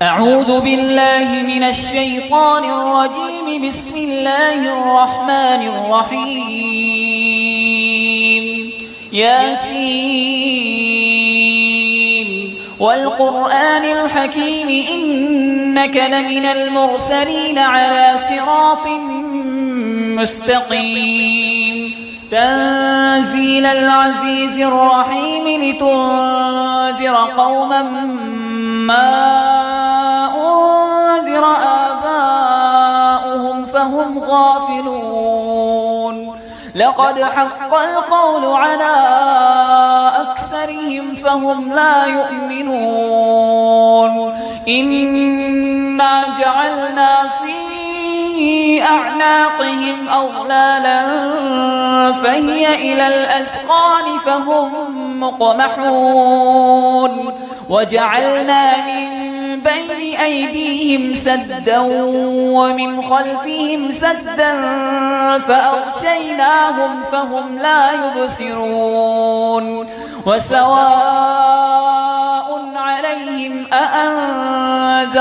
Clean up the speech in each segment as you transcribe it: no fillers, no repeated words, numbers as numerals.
أعوذ بالله من الشيطان الرجيم. بسم الله الرحمن الرحيم. ياسين والقرآن الحكيم إنك لمن المرسلين على صراط مستقيم. تنزيل العزيز الرحيم لتنذر قوما ما أنذر آباؤهم فهم غافلون. لقد حق القول على أكثرهم فهم لا يؤمنون. إنا جعلنا في أعناقهم أغلالا فهي إلى الأذقان فهم مقمحون. وجعلنا من بين أيديهم سدا ومن خلفهم سدا فأغشيناهم فهم لا يبصرون. وسواء عليهم أأنذرتهم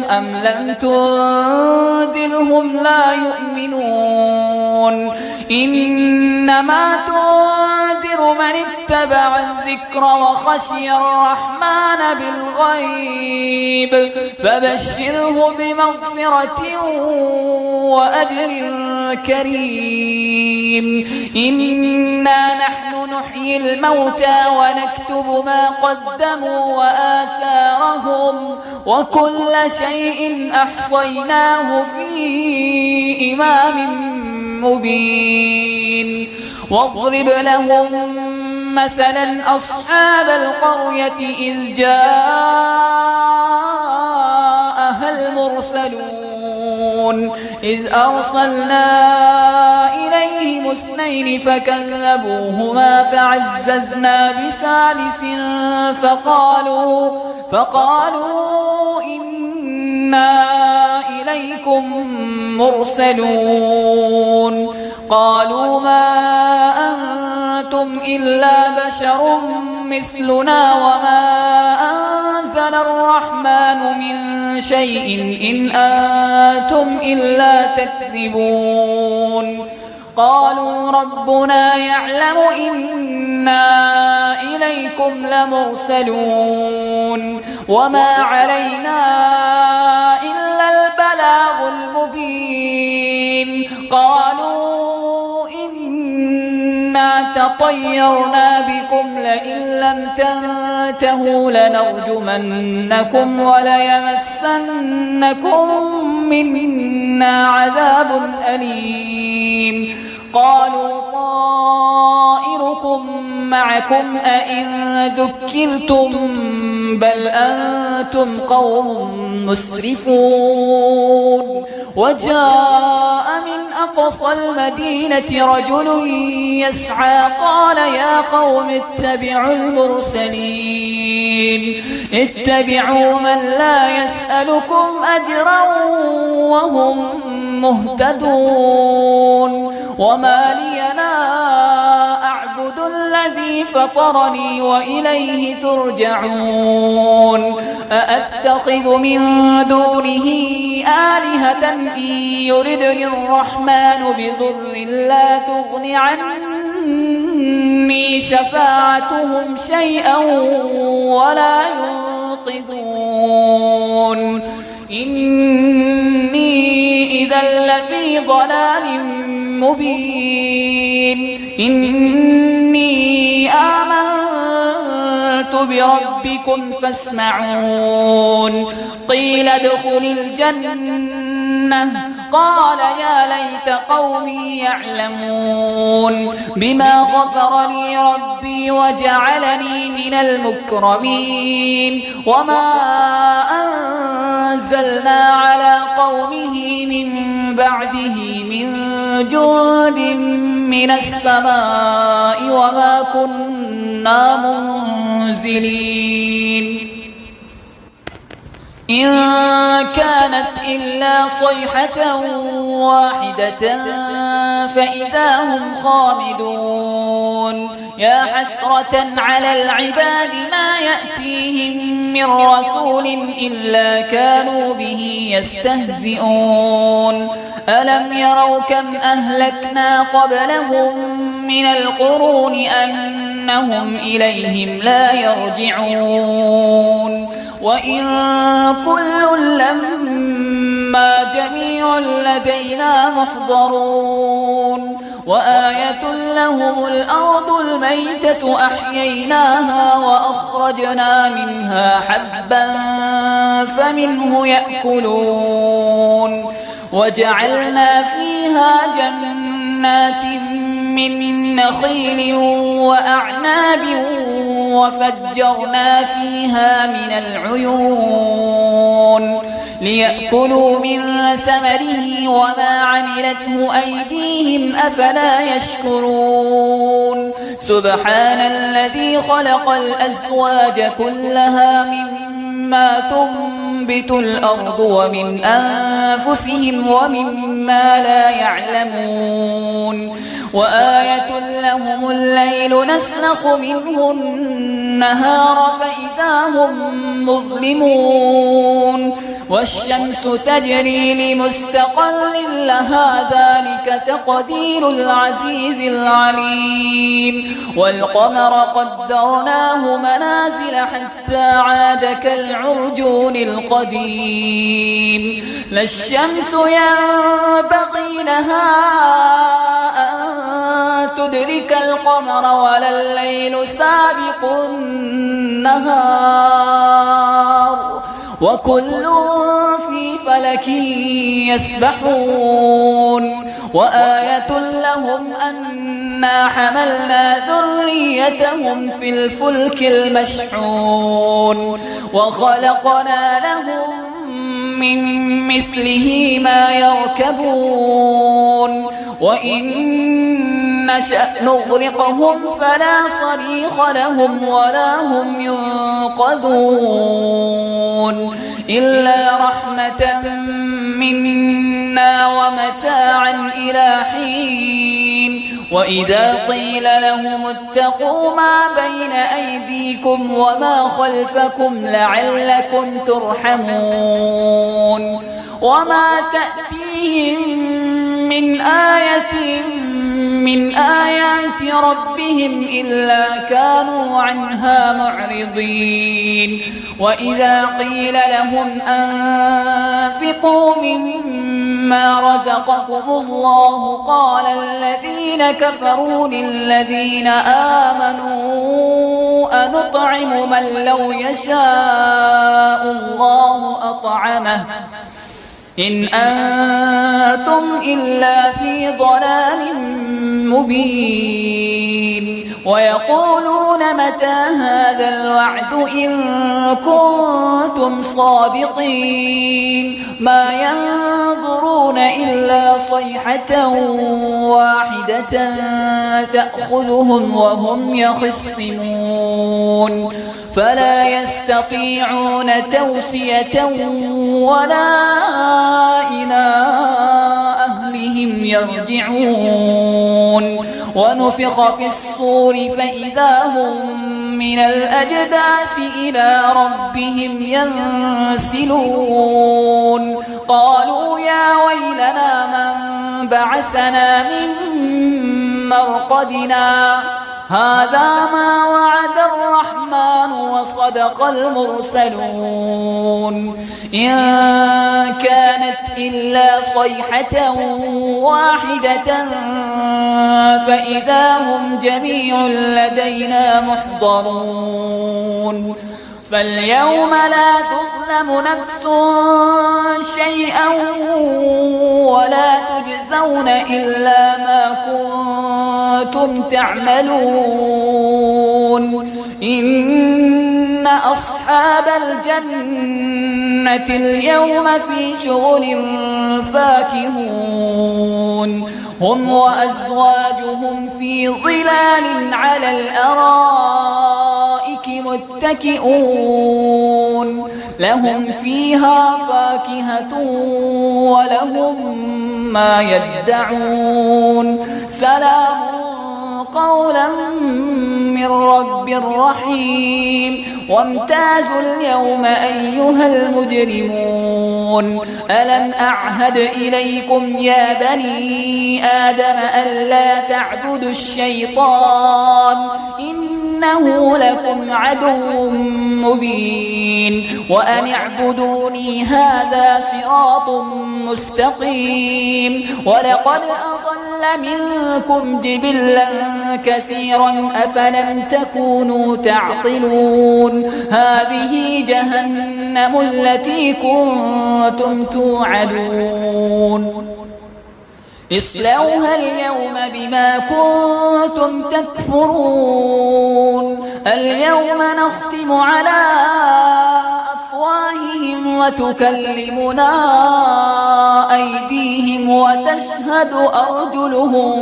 أم لم تنذرهم لا يؤمنون. إنما تنذر من اتبع الذكر وخشي الرحمن بالغيب فبشره بمغفرة وأجر كريم. إنا نحن نحيي الموتى ونكتب ما قدموا وآثارهم وكل شيء أحصيناه في إمام مبين. واضرب لهم مثلا أصحاب القرية إذ جاءها المرسلون إذ أرسلنا إليهم اثنين فكذبوهما فعززنا بثالث فقالوا إنا إليكم مرسلون. قالوا ما أنتم إلا بشر مثلنا وما أنزل الرحمن من شيء إن أنتم إلا تكذبون. قالوا ربنا يعلم إنا إليكم لمرسلون وما علينا إلا البلاغ المبين. قالوا إنا تطيرنا بكم لئن لم تنتهوا لنرجمنكم وليمسنكم منا عذاب أليم. قالوا طائركم معكم أئن ذكرتم بل أنتم قوم مسرفون. وجاء من أقصى المدينة رجل يسعى قال يا قوم اتبعوا المرسلين اتبعوا من لا يسألكم أجرا وهم مهتدون. وما لي لا أعبد الذي فطرني وإليه ترجعون. أأتخذ من دونه آلهة إن يردني الرحمن بضر لا تغن عني شفاعتهم شيئا ولا ينقذون. إني إذا لفي ضلال مبين. إني آمنت بربكم فاسمعون. قيل ادخل الجنة قال يا ليت قومي يعلمون بما غفر لي ربي وجعلني من المكرمين. وما أنزلنا على قومه من بعده من جند من السماء وما كنا منزلين. إن كانت إلا صيحة واحدة فإذا هم خامدون يا حسرة على العباد ما يأتيهم من رسول إلا كانوا به يستهزئون ألم يروا كم أهلكنا قبلهم من القرون أنهم إليهم لا يرجعون وإن كل لما جميع لدينا محضرون وآية لهم الأرض الميتة أحييناها وأخرجنا منها حبا فمنه يأكلون وجعلنا فيها جنات من نخيل وأعناب وفجرنا فيها من العيون ليأكلوا من ثمره وما عملته أيديهم أفلا يشكرون سبحان الذي خلق الأزواج كلها مما تنبت الأرض ومن أنفسهم ومما لا يعلمون وآية لهم الليل نسلخ منه النهار فإذا هم مظلمون والشمس تجري لمستقر لها ذلك تقدير العزيز العليم والقمر قدرناه منازل حتى عاد كالعرجون القديم لا الشمس ينبغي لها أن تدرك القمر ولا الليل سابق النهار وكل في فلك يسبحون وآية لهم أنا حملنا ذريتهم في الفلك المشحون وخلقنا لهم من مثله ما يركبون وإن نشأ نغرقهم فلا صريخ لهم ولا هم ينقذون إلا رحمة منا ومتاعا إلى حين وإذا قيل لهم اتقوا ما بين أيديكم وما خلفكم لعلكم ترحمون وما تأتيهم من آية من آيات ربهم إلا كانوا عنها معرضين وإذا قيل لهم أنفقوا مما رزقكم الله قال الذين كفروا للذين آمنوا أنطعم من لو يشاء الله أطعمه إن أنتم إلا في ضلال مبين ويقولون متى هذا الوعد إن كنتم صادقين ما ينظرون إلا صيحة واحدة تأخذهم وهم يخصمون فلا يستطيعون توصية ولا إلى أهلهم يرجعون ونفخ في الصور فإذا هم من الأجداث إلى ربهم ينسلون قالوا يا ويلنا من بعثنا من مرقدنا هذا ما وعد الرحمن وصدق المرسلون إن كانت إلا صيحة واحدة فإذا هم جميع لدينا محضرون فاليوم لا تظلم نفس شيئا ولا تجزون إلا ما كنتم تعملون إن أصحاب الجنة اليوم في شغل فاكهون هم وأزواجهم في ظلال على الأرائك متكئون لهم فيها فاكهة ولهم ما يدعون سلام قولا من رب رحيم وامتازوا اليوم أيها المجرمون ألم أعهد إليكم يا بني آدم ألا تعبدوا الشيطان إنه لكم عدو مبين وأن اعبدوني هذا صراط مستقيم ولقد أضل منكم جبلا كثيرا أفلم تكونوا تعقلون هذه جهنم التي كنتم توعدون اصلوها اليوم بما كنتم تكفرون اليوم نختم على أفواههم وتكلمنا أيديهم وتشهد أرجلهم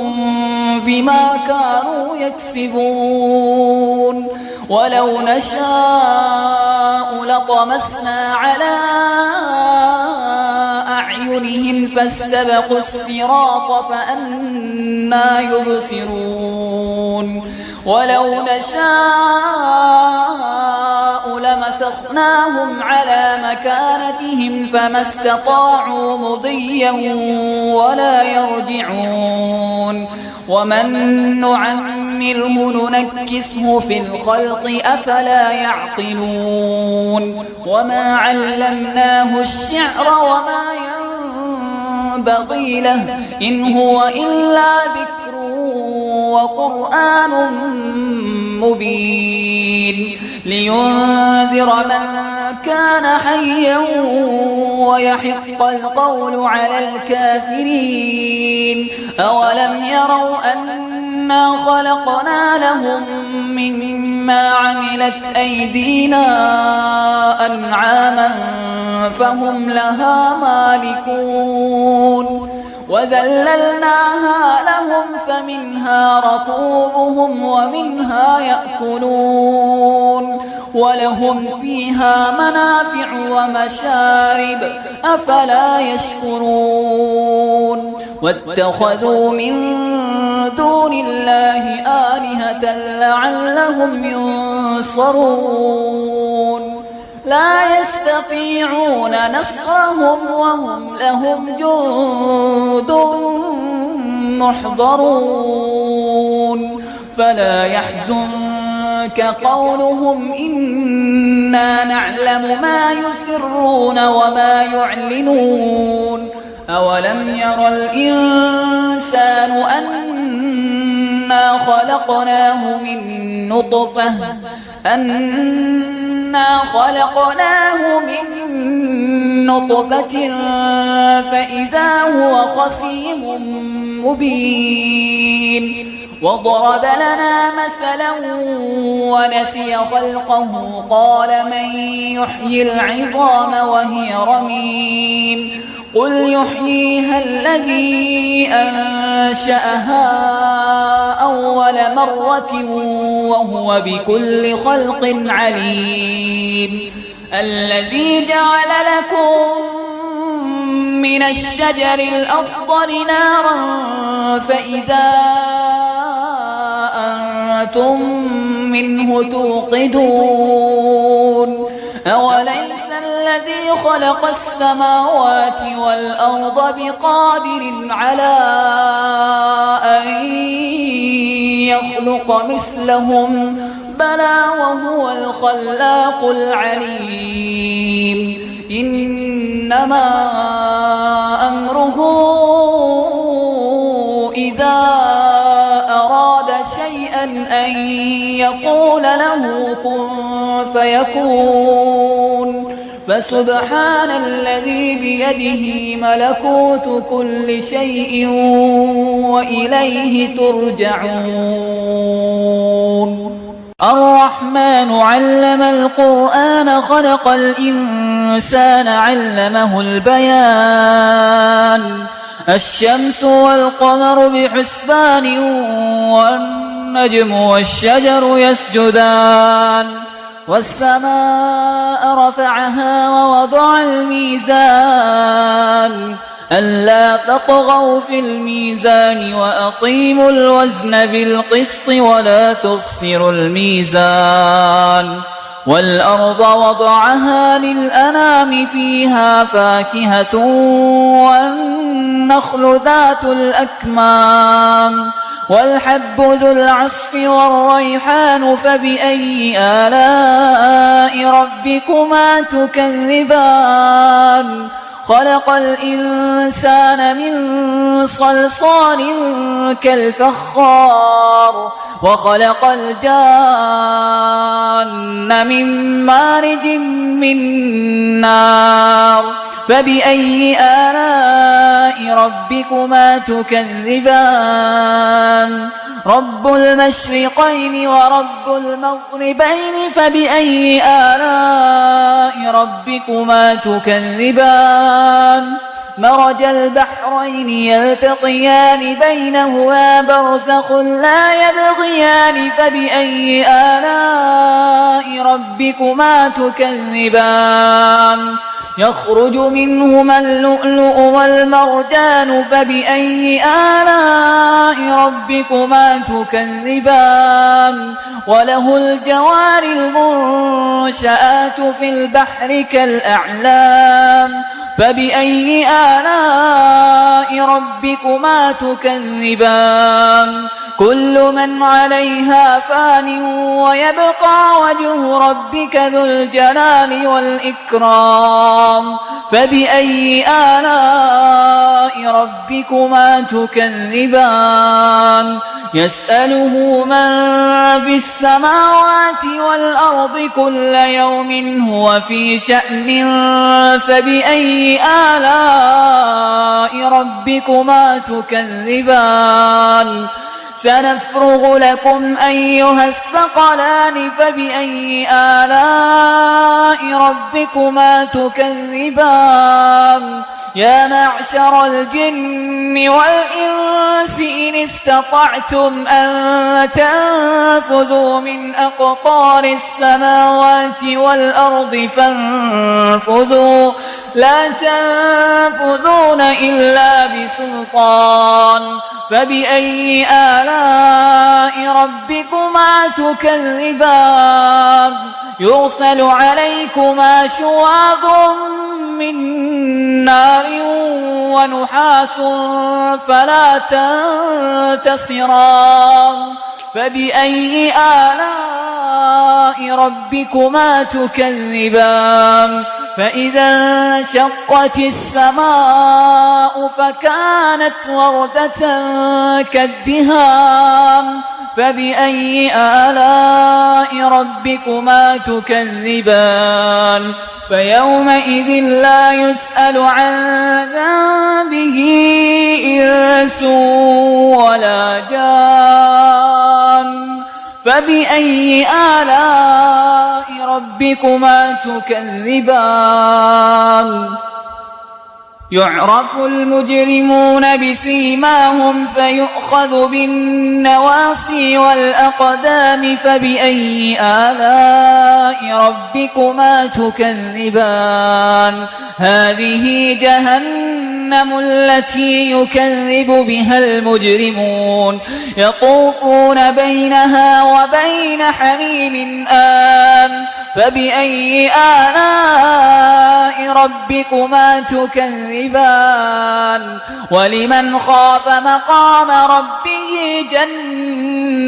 بما كانوا يكسبون ولو نشاء لطمسنا على أعينهم فاستبقوا الصراط فأنى يبصرون ولو نشاء لمسخناهم على مكانتهم فما استطاعوا مضيا ولا يرجعون ومن نعمره ننكسه في الخلق أفلا يعقلون وما علمناه الشعر وما ينبغي له إن هو إلا ذكر وقرآن مبين لينذر من كان حيا ويحق القول على الكافرين أولم يروا أنا خلقنا لهم مما عملت أيدينا أنعاما فهم لها مالكون وذللناها لهم فمنها ركوبهم ومنها يأكلون ولهم فيها منافع ومشارب أفلا يشكرون واتخذوا من دون الله آلهة لعلهم ينصرون لا يستطيعون نصرهم وهم لهم جند محضرون فلا يحزنك قولهم إنا نعلم ما يسرون وما يعلنون أولم ير الإنسان أنا خلقناه من نطفة فإذا هو خصيم مبين وضرب لنا مثلا ونسي خلقه قال من يحيي العظام وهي رميم قل يحييها الذي أنشأها أول مرة وهو بكل خلق عليم الذي جعل لكم من الشجر الأخضر نارا فإذا أنتم منه توقدون أوليس الذي خلق السماوات والأرض بقادر على أن يخلق مثلهم بلى وهو الخلاق العليم إنما أمره إذا أراد شيئا أن يقول له كن فيكون فسبحان الذي بيده ملكوت كل شيء وإليه ترجعون الرحمن علم القرآن خلق الإنسان علمه البيان الشمس والقمر بحسبان والنجم والشجر يسجدان والسماء رفعها ووضع الميزان ألا تطغوا في الميزان وأقيموا الوزن بالقسط ولا تخسروا الميزان والأرض وضعها للأنام فيها فاكهة والنخل ذات الأكمام والحب ذو العصف والريحان فبأي آلاء ربكما تكذبان خلق الإنسان من صلصال كالفخار وخلق الجان من مارج من نار فبأي آلاء ربكما تكذبان رب المشرقين ورب المغربين فبأي آلاء ربكما تكذبان مرج البحرين يلتقيان بينهما برزخ لا يبغيان فبأي آلاء ربكما تكذبان يخرج منهما اللؤلؤ والمرجان فبأي آلاء ربكما تكذبان وله الجوار المنشآت في البحر كالأعلام فبأي آلاء ربكما تكذبان كل من عليها فان ويبقى وجه ربك ذو الجلال والإكرام فبأي آلاء ربكما تكذبان يسأله من في السماوات والأرض كل يوم هو في شأن فبأي آلاء ربكما تكذبان سنفرغ لكم أيها الثقلان فبأي آلاء ربكما تكذبان يا معشر الجن والإنس إن استطعتم أن تنفذوا من أقطار السماوات والأرض فانفذوا لا تنفذون إلا بسلطان فبأي آلاء ربكما تكذبان يرسل عليكما شواظ من نار ونحاس فلا تنتصران فبأي آلاء ربكما تكذبان فإذا انشقت السماء فكانت وردة كالدهان فبأي آلاء ربكما تكذبان فيومئذ فلا يسأل عن ذنبه إنس ولا جان فبأي آلاء ربكما تكذبان يعرف المجرمون بسيماهم فيؤخذ بالنواصي والأقدام فبأي آلاء ربكما تكذبان هذه جهنم التي يكذب بها المجرمون يطوفون بينها وبين حميم آن فبأي آلاء ربكما تكذبان ولمن خاف مقام ربه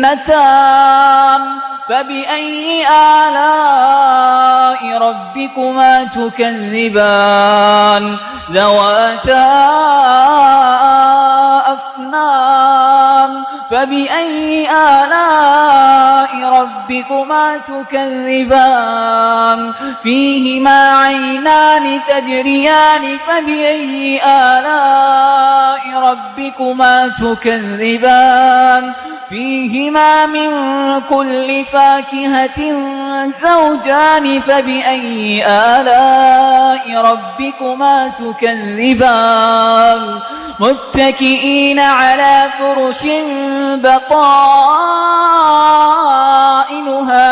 جنتان فبأي آلاء ربكما تكذبان ذواتا أفنان فبأي آلاء ربكما تكذبان فيهما عينان تجريان فبأي آلاء ربكما تكذبان فيهما من كل فاكهة زوجان فبأي آلاء ربكما تكذبان متكئين على فرش بطائنها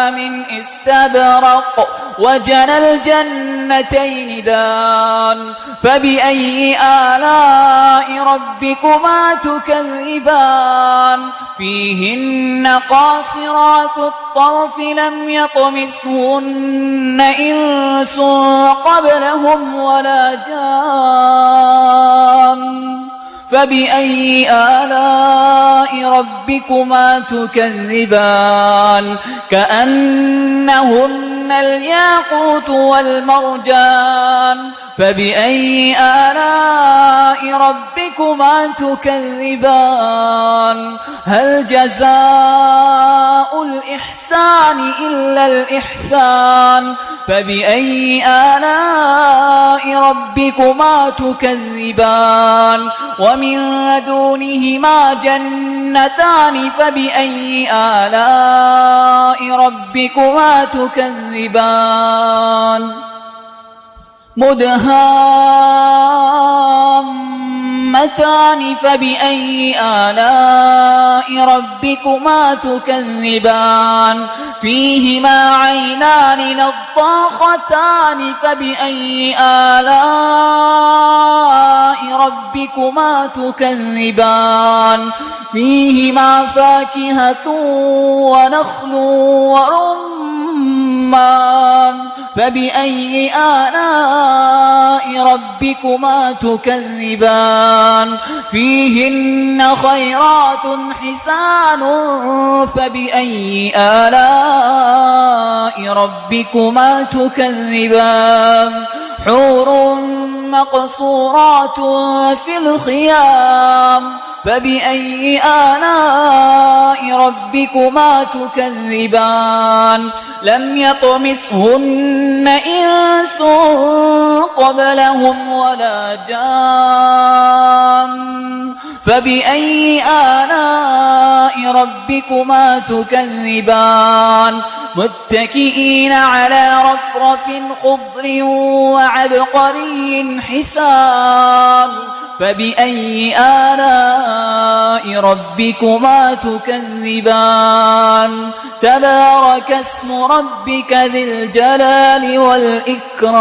من استبرق وجنى الجنتين دان فبأي آلاء ربكما تكذبان فيهن قاصرات الطرف لم يطمثهن إنس قبلهم ولا جان فبأي آلاء ربكما تكذبان كأنهن الياقوت والمرجان فبأي آلاء ربكما تكذبان هل جزاء الإحسان إلا الإحسان فبأي آلاء ربكما تكذبان ومن دونهما جنتان فبأي آلاء ربكما تكذبان مدهامتان فبأي آلاء ربكما تكذبان فيهما عينان نضاختان فبأي آلاء ربكما تكذبان فيهما فاكهة ونخل ورمان فبأي آلاء ربكما تكذبان فيهن خيرات حسان فبأي آلاء ربكما تكذبان حور مقصورات في الخيام فبأي آلاء ربكما تكذبان لم يطمثهن إنس قبلهم ولا جان فبأي آلاء ربكما تكذبان متكئين على رفرف خضر وعبقري حسان فبأي آلاء ربكما تكذبان تبارك اسم ربك ذي الجلال والإكرام